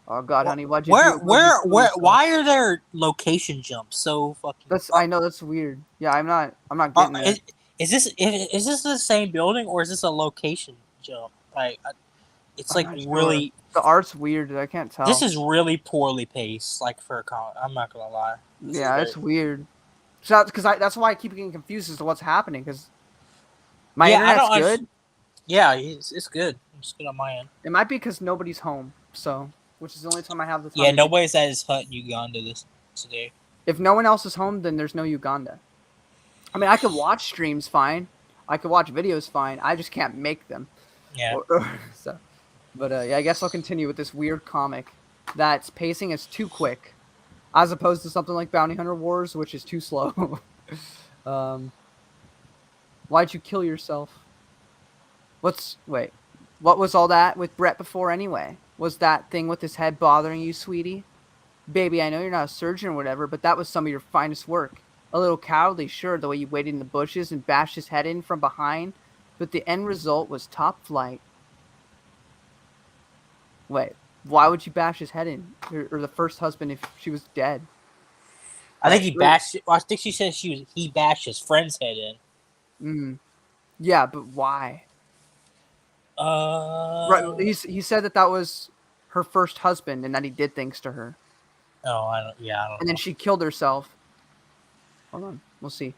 Oh God, honey, why'd you do it? Why are there location jumps so fucking? I know that's weird. Yeah, I'm not getting it. Is this the same building or is this a location jump? It's like really. The art's weird. I can't tell. This is really poorly paced, like for a comic. I'm not gonna lie. It's weird. So that's why I keep getting confused as to what's happening. Because my internet's good. Yeah, it's good. It's good on my end. It might be because nobody's home, which is the only time I have the time. Yeah, nobody's at his hut in Uganda today. If no one else is home, then there's no Uganda. I mean, I could watch streams fine. I could watch videos fine. I just can't make them. Yeah. But I guess I'll continue with this weird comic that's pacing is too quick, as opposed to something like Bounty Hunter Wars, which is too slow. Why'd you kill yourself? What was all that with Brett before anyway? Was that thing with his head bothering you, sweetie? Baby, I know you're not a surgeon or whatever, but that was some of your finest work. A little cowardly, sure, the way you waited in the bushes and bashed his head in from behind, but the end result was top flight. Wait, why would you bash his head in? Or the first husband if she was dead? I think he bashed. I think she said he bashed his friend's head in. Yeah, but why? Right. He said that was her first husband and that he did things to her. Oh, I don't know. And then she killed herself. Hold on, we'll see.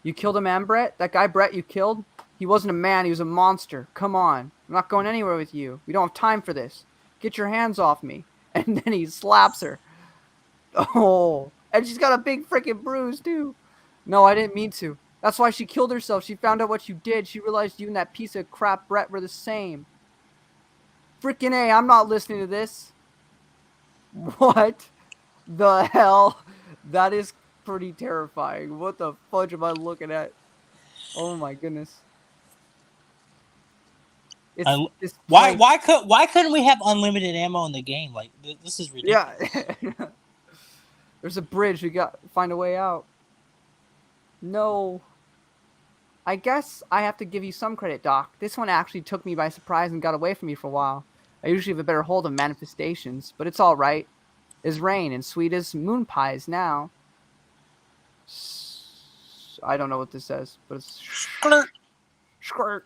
You killed a man, Brett? That guy Brett you killed? He wasn't a man, he was a monster. Come on. I'm not going anywhere with you. We don't have time for this. Get your hands off me. And then he slaps her. Oh. And she's got a big freaking bruise, too. No, I didn't mean to. That's why she killed herself. She found out what you did. She realized you and that piece of crap Brett were the same. Freaking A, I'm not listening to this. What the hell? That is pretty terrifying. What the fudge am I looking at? Oh my goodness. Why couldn't we have unlimited ammo in the game? Like this is ridiculous. Yeah. There's a bridge. We got to find a way out. No. I guess I have to give you some credit, Doc. This one actually took me by surprise and got away from me for a while. I usually have a better hold of manifestations, but it's all right. As rain and sweet as moon pies now. I don't know what this says, but it's skirt.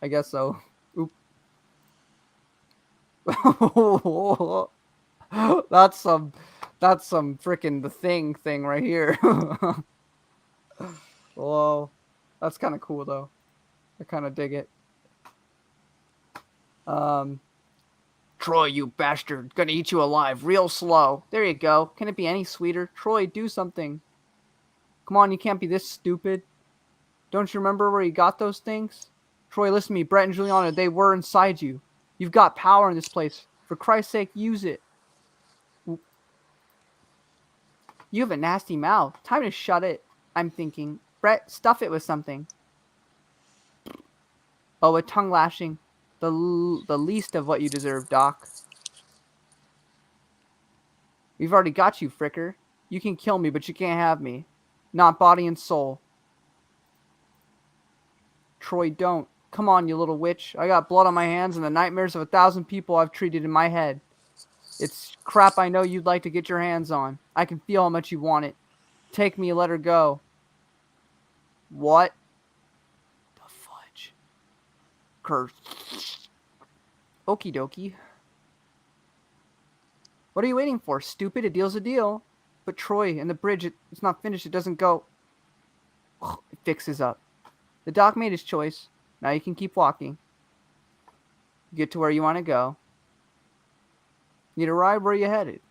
I guess so. Oop. That's some freaking the thing right here. Whoa. That's kind of cool though. I kind of dig it. Troy, you bastard. Gonna eat you alive real slow. There you go. Can it be any sweeter? Troy, do something. Come on, you can't be this stupid. Don't you remember where you got those things? Troy, listen to me. Brett and Juliana, they were inside you. You've got power in this place. For Christ's sake, use it. You have a nasty mouth. Time to shut it. I'm thinking. Brett, stuff it with something. Oh, a tongue lashing. The least of what you deserve, Doc. We've already got you, Fricker. You can kill me, but you can't have me. Not body and soul. Troy, don't. Come on, you little witch. I got blood on my hands and the nightmares of 1,000 people I've treated in my head. It's crap I know you'd like to get your hands on. I can feel how much you want it. Take me, let her go. What? The fudge. Curse. Okie dokie. What are you waiting for, stupid? A deal's a deal. But Troy, and the bridge, it's not finished. It doesn't go. It fixes up. The doc made his choice. Now you can keep walking. Get to where you want to go. Need a ride? Where are you headed?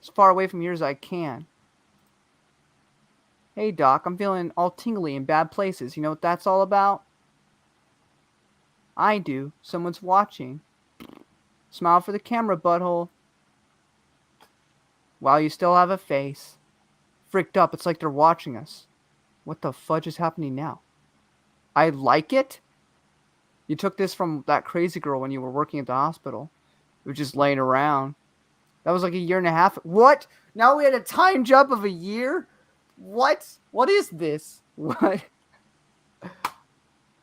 As far away from here as I can. Hey, Doc, I'm feeling all tingly in bad places. You know what that's all about? I do. Someone's watching. Smile for the camera, butthole. Wow, you still have a face. Fricked up, it's like they're watching us. What the fudge is happening now? I like it? You took this from that crazy girl when you were working at the hospital. You were just laying around. That was like 1.5 years. What? Now we had a time jump of 1 year? What? What is this? What?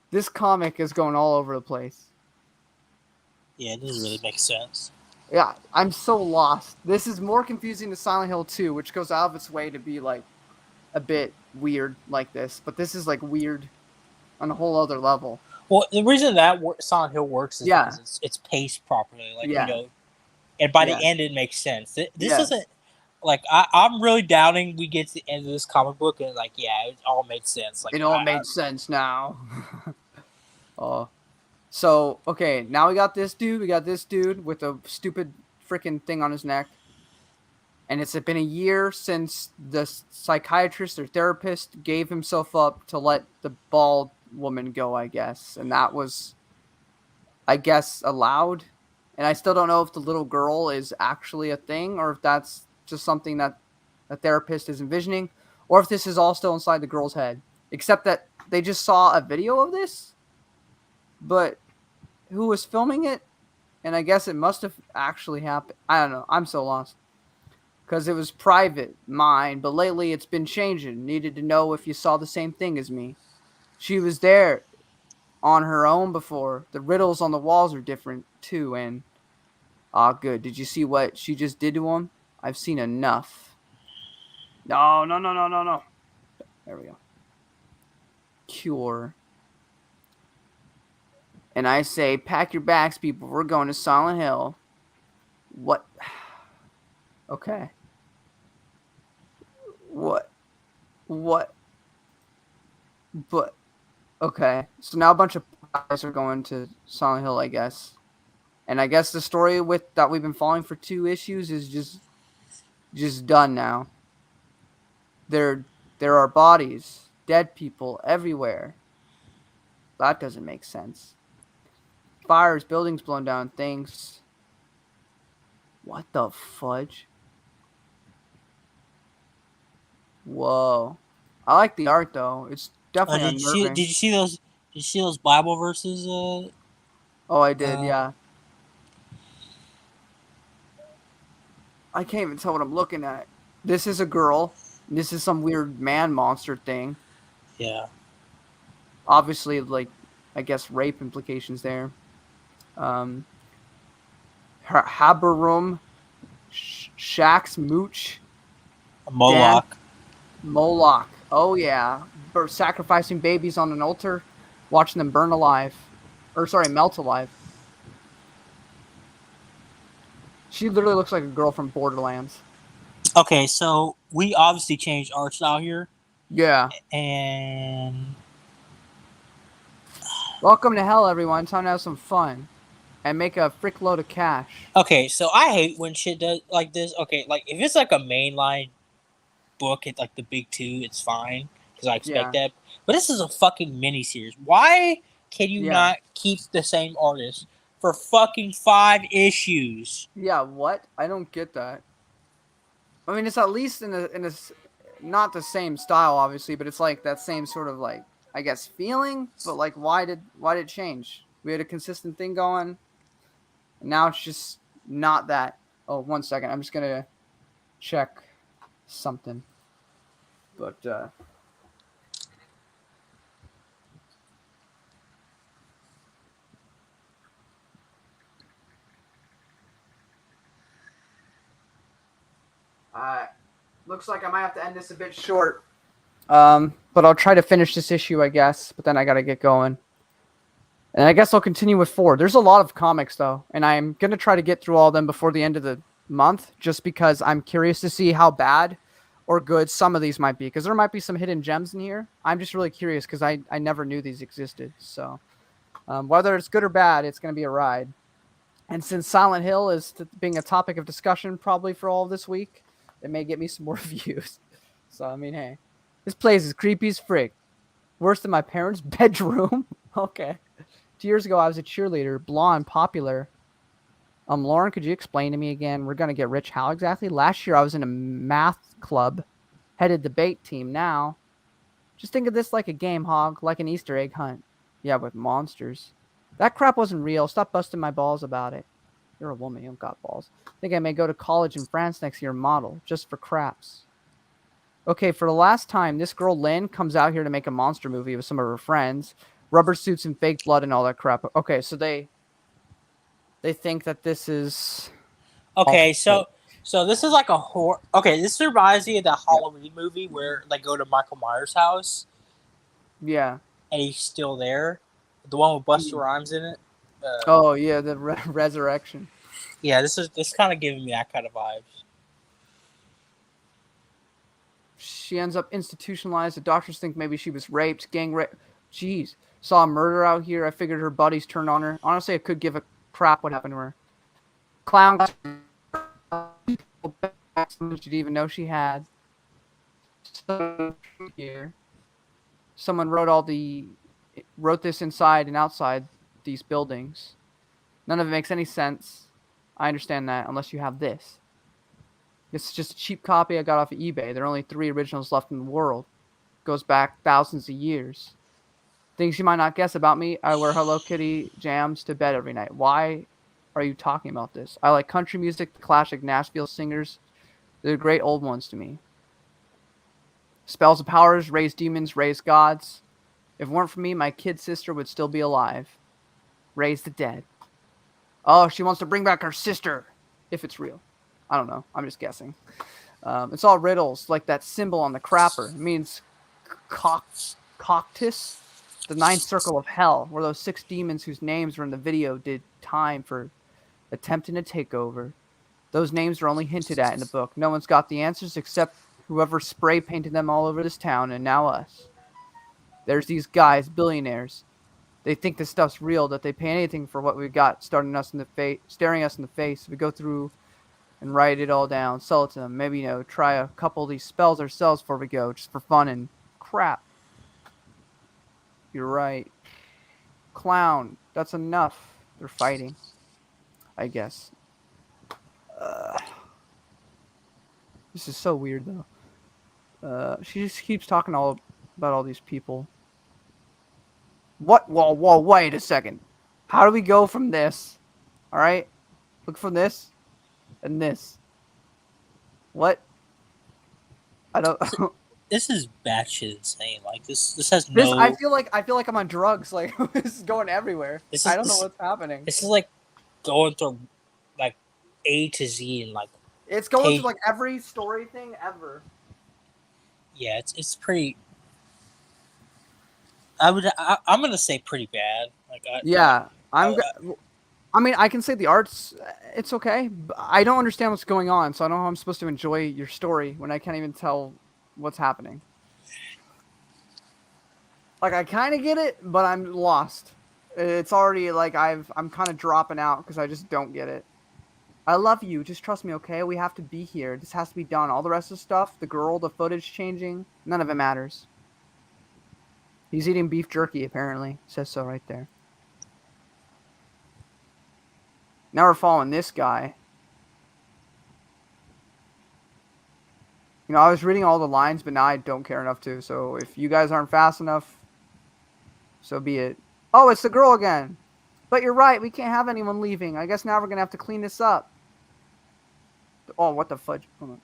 This comic is going all over the place. Yeah, it doesn't really make sense. Yeah, I'm so lost. This is more confusing than Silent Hill 2, which goes out of its way to be like a bit weird like this, but this is like weird on a whole other level. Well, the reason that Silent Hill works is Yeah. because it's paced properly. Like Yeah. and by Yeah. the end it makes sense. This Yeah. doesn't. Like I'm really doubting we get to the end of this comic book and like it all made sense. Like It all made sense now. Oh. So, okay, now we got this dude. We got this dude with a stupid freaking thing on his neck. And it's been a year since the psychiatrist or therapist gave himself up to let the bald woman go, I guess. And that was, I guess, allowed. And I still don't know if the little girl is actually a thing or if that's just something that the therapist is envisioning or if this is all still inside the girl's head. Except that they just saw a video of this, but who was filming it? And I guess it must have actually happened. I don't know. I'm so lost. Because it was private, mine, but lately it's been changing. Needed to know if you saw the same thing as me. She was there on her own before. The riddles on the walls are different, too, and... good. Did you see what she just did to him? I've seen enough. No. There we go. Cure. And I say, pack your bags, people. We're going to Silent Hill. What? Okay. What? But, okay. So now a bunch of guys are going to Silent Hill, I guess. And I guess the story that we've been following for 2 issues is just done now. There are bodies, dead people everywhere. That doesn't make sense. Fires, buildings blown down, things. What the fudge? Whoa. I like the art though. It's definitely unnerving. Did you see those? Did you see those Bible verses? Oh, I did. Yeah. I can't even tell what I'm looking at. This is a girl. This is some weird man monster thing. Yeah. Obviously, like, I guess rape implications there. Haberum, Shax Mooch, Moloch. Moloch. Oh yeah, sacrificing babies on an altar, watching them burn alive, melt alive. She literally looks like a girl from Borderlands. Okay, so we obviously changed art style here. Yeah. And welcome to hell, everyone. Time to have some fun and make a frick load of cash. Okay, so I hate when shit does like this. Okay, like if it's like a mainline book, it's like the big 2, it's fine because I expect that. But this is a fucking mini series. Why can you not keep the same artist for fucking 5 issues? Yeah, what? I don't get that. I mean, it's at least in a not the same style, obviously, but it's like that same sort of like, I guess, feeling. But like, why did it change? We had a consistent thing going, and now it's just not that. Oh, 1 second. I'm just gonna check something. But looks like I might have to end this a bit short. But I'll try to finish this issue, I guess. But then I gotta get going. And I guess I'll continue with 4. There's a lot of comics, though. And I'm going to try to get through all of them before the end of the month. Just because I'm curious to see how bad or good some of these might be. Because there might be some hidden gems in here. I'm just really curious because I never knew these existed. So whether it's good or bad, it's going to be a ride. And since Silent Hill is being a topic of discussion probably for all of this week, it may get me some more views. So, I mean, hey. This place is creepy as frick. Worse than my parents' bedroom. Okay. 2 years ago, I was a cheerleader, blonde, popular. Lauren, could you explain to me again? We're going to get rich how exactly? Last year, I was in a math club, headed debate team. Now, just think of this like a game, Hog, like an Easter egg hunt. Yeah, with monsters. That crap wasn't real. Stop busting my balls about it. You're a woman. You don't got balls. Think I may go to college in France next year, model, just for craps. Okay, for the last time, this girl, Lynn, comes out here to make a monster movie with some of her friends. Rubber suits and fake blood and all that crap. Okay, so they think that this is Okay, so this is like a horror. Okay, this reminds me of that Halloween movie where they go to Michael Myers' house. Yeah. And he's still there. The one with Busta Rhymes in it. Oh yeah, the resurrection. Yeah, this kind of giving me that kind of vibes. She ends up institutionalized. The doctors think maybe she was raped, gang rape. Jeez, saw a murder out here. I figured her buddies turned on her. Honestly, I could give a crap what happened to her. Clown she didn't even know she had. Here, someone wrote this inside and outside these buildings. None of it makes any sense. I understand that unless you have this. This is just a cheap copy I got off of eBay. There are only 3 originals left in the world. Goes back thousands of years. Things you might not guess about me. I wear Hello Kitty jams to bed every night. Why are you talking about this? I like country music, the classic Nashville singers. They're great old ones to me. Spells of powers, raise demons, raise gods. If it weren't for me, my kid sister would still be alive. Raise the dead. Oh, she wants to bring back her sister. If it's real. I don't know. I'm just guessing. It's all riddles, like that symbol on the crapper. It means coctus, the 9th circle of hell, where those 6 demons whose names were in the video did time for attempting a takeover. Those names are only hinted at in the book. No one's got the answers except whoever spray painted them all over this town, and now us. There's these guys, billionaires. They think this stuff's real, that they pay anything for what we got, staring us in the face. We go through and write it all down, sell it to them. Maybe, try a couple of these spells ourselves before we go, just for fun and crap. You're right. Clown. That's enough. They're fighting. I guess. This is so weird, though. She just keeps talking about all these people. What? Whoa, wait a second. How do we go from this? Alright? Look from this. And this. What? I don't... This is batshit insane. Like, this has no... I feel like I'm on drugs. Like, this is going everywhere. I don't know what's happening. This is like going through, like, A to Z and, like... It's going through, like, every story thing ever. Yeah, it's pretty... I'm gonna say pretty bad. Like, I mean, I can say the art's, it's okay. But I don't understand what's going on, so I don't know how I'm supposed to enjoy your story when I can't even tell what's happening. Like, I kind of get it, but I'm lost. It's already, like, I'm kind of dropping out because I just don't get it. I love you. Just trust me, okay? We have to be here. This has to be done. All the rest of the stuff, the girl, the footage changing, none of it matters. He's eating beef jerky, apparently. It says so right there. Now we're following this guy. I was reading all the lines, but now I don't care enough to. So if you guys aren't fast enough, so be it. Oh, it's the girl again. But you're right. We can't have anyone leaving. I guess now we're going to have to clean this up. Oh, what the fudge? Hold on.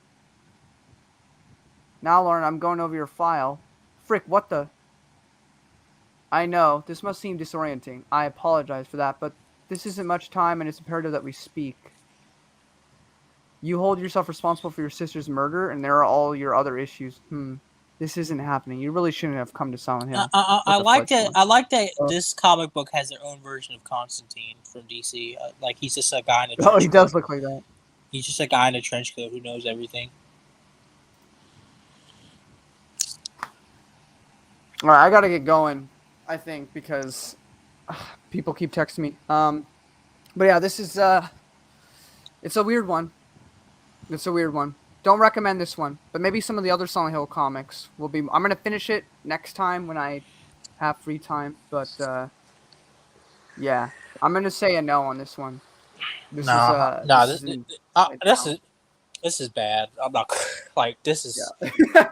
Now, Lauren, I'm going over your file. Frick, what the... I know, this must seem disorienting. I apologize for that, but this isn't much time and it's imperative that we speak. You hold yourself responsible for your sister's murder, and there are all your other issues. This isn't happening. You really shouldn't have come to Silent Hill. I like that this comic book has their own version of Constantine from DC. Like, he's just a guy in a trench coat. Oh, he does look like that. He's just a guy in a trench coat who knows everything. Alright, I gotta get going, I think, because people keep texting me. But yeah, this is, it's a weird one. It's a weird one. Don't recommend this one, but maybe some of the other Silent Hill comics will be... I'm gonna finish it next time when I have free time, but, yeah. I'm gonna say a no on this one. This is bad. I'm not... Like, this is...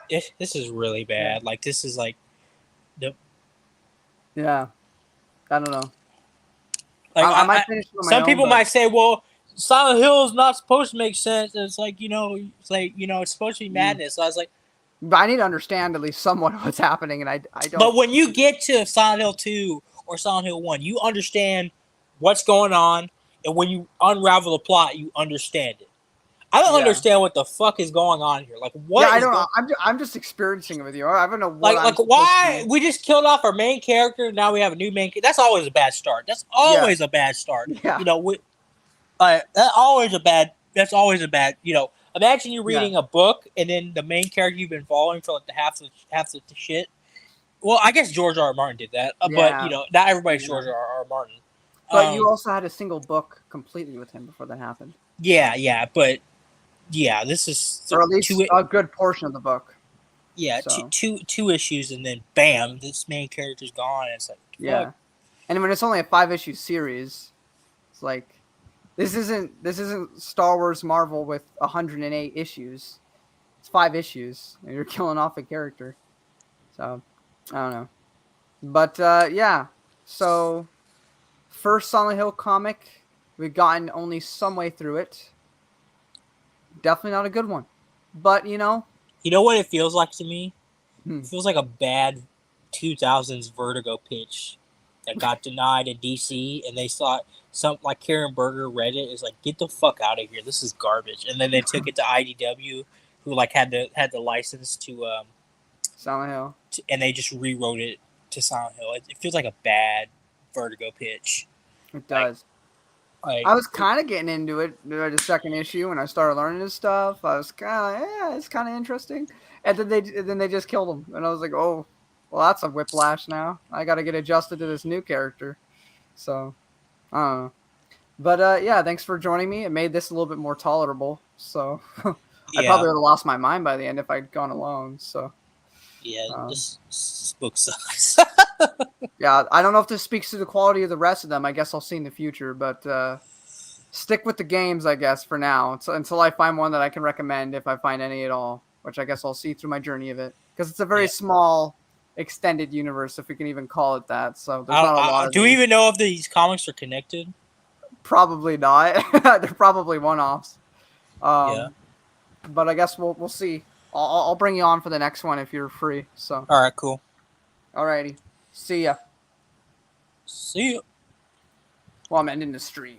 Yeah. This is really bad. Yeah. Like, this is, like... Yeah. I don't know. Like, I might finish it on my some own, people but... might say, well, Silent Hill is not supposed to make sense. And it's like, it's supposed to be madness. So I was like... But I need to understand at least somewhat what's happening, and I don't... But when you get to Silent Hill 2 or Silent Hill 1, you understand what's going on, and when you unravel the plot, you understand it. I don't Yeah. understand what the fuck is going on here. Like, what? Yeah, I don't know. I'm just experiencing it with you. I don't know what. Like why we just killed off our main character? Now we have a new main. That's always a bad start. That's always a bad start. Yeah. You know, that's always a bad. You know, imagine you reading a book and then the main character you've been following for like the half the shit. Well, I guess George R. R. Martin did that, but you know, not everybody's George R. R. Martin. But you also had a single book completely with him before that happened. Yeah, but yeah, this is or at least a good portion of the book. Yeah, so. two issues, and then bam, this main character's gone. And it's like, fuck. Yeah, and when it's only a 5-issue series, it's like this isn't Star Wars Marvel with 108 issues. It's 5 issues, and you're killing off a character. So I don't know, but yeah. So first Silent Hill comic, we've gotten only some way through it. Definitely not a good one, but you know. You know what it feels like to me? It feels like a bad 2000s Vertigo pitch that got denied in DC, and they thought like Karen Berger read it, is like, get the fuck out of here, this is garbage, and then they took it to IDW, who like had the license to Silent Hill, and they just rewrote it to Silent Hill. It feels like a bad Vertigo pitch. It does. I was kind of getting into it the second issue when I started learning this stuff. I was kind of yeah, it's kind of interesting, and then they just killed him, and I was like, oh, well, that's a whiplash now. I got to get adjusted to this new character, so I don't know. But yeah, thanks for joining me. It made this a little bit more tolerable. So I probably would have lost my mind by the end if I'd gone alone. So yeah, this book sucks. Yeah, I don't know if this speaks to the quality of the rest of them. I guess I'll see in the future, but stick with the games, I guess, for now. Until I find one that I can recommend, if I find any at all, which I guess I'll see through my journey of it. Because it's a very small, extended universe, if we can even call it that. So there's not a lot of do we even know if these comics are connected? Probably not. They're probably one-offs. But I guess we'll see. I'll bring you on for the next one if you're free. So. All right, cool. Alrighty. See ya. See ya. Well, I'm ending the stream.